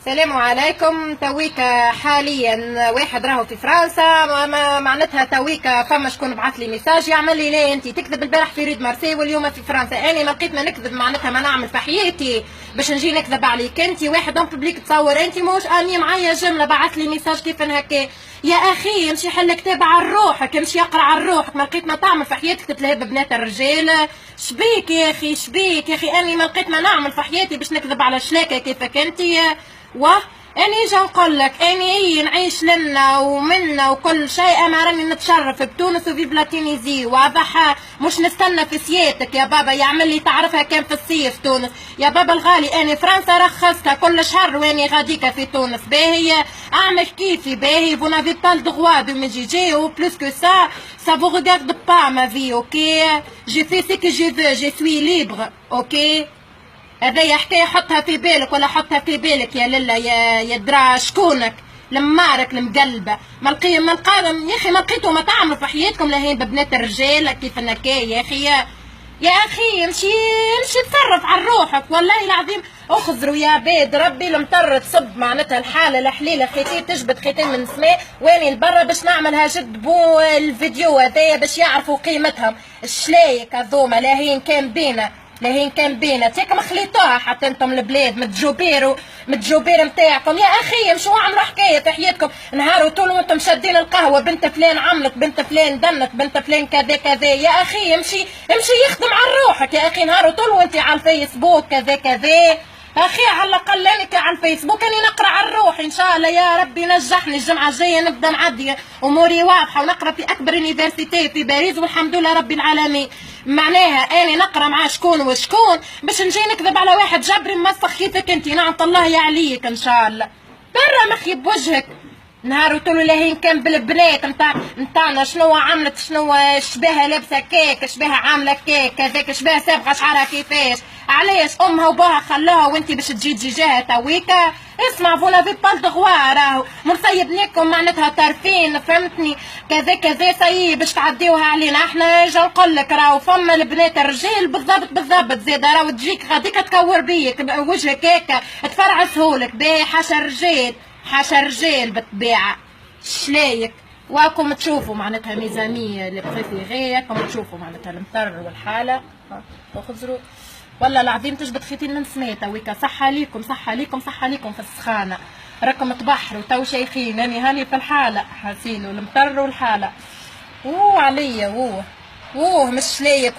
السلام عليكم. تويك حاليا واحد راهو في فرنسا، معناتها تويك فما شكون بعث لي ميساج يعمل لي ليه انت تكذب البارح في ريد مارسي واليوم في فرنسا. انا ما لقيت ما نكذب، معناتها ما نعمل في حياتي باش نجي نكذب عليك انت. واحد اون بوبليك تصور انت موش اني معايا جمله بعث لي ميساج كيف هكا. يا اخي امشي حل كتاب على روحك، امشي اقرا على روحك. ما لقيت ما تعمل في حياتك تتلهب ببنات الرجال. شبيك يا اخي شبيك يا اخي؟ اني ما لقيت ما نعمل في حياتي باش نكذب على شلاكه كيفك انت. واه اني جا نقول لك اني نعيش لنا ومنا وكل شيء. انا راني نتشرف بتونس وفي بلا تونيزي واضحه، مش نستنى في سياتك يا بابا يعمل لي تعرفها كان في الصيف تونس يا بابا الغالي. اني فرنسا رخصتها كل شهر واني غاديكا في تونس. باهي اعمل كيفي باهي. vous n'avez pas le droit de me juger ou plus que ça vous regarde pas ma vie. ok je fais ce que je veux, je suis libre. ok هذايا حكايه حطها في بالك ولا حطها في بالك يا للا يا درا شكونك لمارك المقلبه. ما القادم يا اخي ما لقيتوا ما تعملوا في حياتكم لهين ببنات الرجال كيف نكايا يا اخي. يا اخي امشي تصرف على روحك والله العظيم. اخزروا يا بيد ربي المطر تصب معناتها الحاله الحليله خيتين تجبد خيتين من السماء واني لبرا باش نعملها جد بو الفيديو هذايا باش يعرفوا قيمتهم. الشلايك هذوما لاهين كان بينا لهين كان بينا تيك مخليتوها حتى انتم البلاد متجوبير نتاعكم. يا اخي مشوا عملوا حكايه في حياتكم نهار طول وانتم شادين القهوه بنت فلان عملت بنت فلان دنت بنت فلان كذا كذا. يا اخي امشي يخدم على روحك يا اخي نهار طول وانت على الفيسبوك كذا كذا. اخي على الاقل انك على الفيسبوك اني نقرا على روحي ان شاء الله يا ربي نجحني الجمعه الجايه نبدا نعدي اموري واضحه ونقرا في اكبر يونيفرسيتي في باريس والحمد لله رب العالمين. معناها اني نقرا مع شكون وشكون باش نجي نكذب على واحد جبري مسخ كيفك انت. نعمة الله عليك ان شاء الله. برا مخي بوجهك نهار طول لهين كان بالبنات نتاعنا شنو عملت شنو شباها لابسه كيك شباها عامله كيك كذاك شباها صابغه شعرها كيفاش. علاش امها وباها خلوها وانت باش تجي جهه تويكا. اسمع فولا في بال دغوا راهو مصيبنيكم معناتها طرفين فهمتني كذا كذا سي باش تعديوها علينا. احنا جا نقول لك راهو فما البنات الرجال بالضبط زاد راهو تجيك غاديك تكور بيك وجهك هيك تفرعسهولك باهي. حاشا رجال بالطبيعه شلايك واكم تشوفوا معناتها ميزانيه اللي بريفيري راكم تشوفوا معناتها المطر والحاله. خزروا والله العظيم تجبد خيتين من سماء تويكا. صحة ليكم في السخانه راكم تبحروا تو شيخين. اني هاني في الحاله حاسين والمطر والحاله. عليا مش شلايك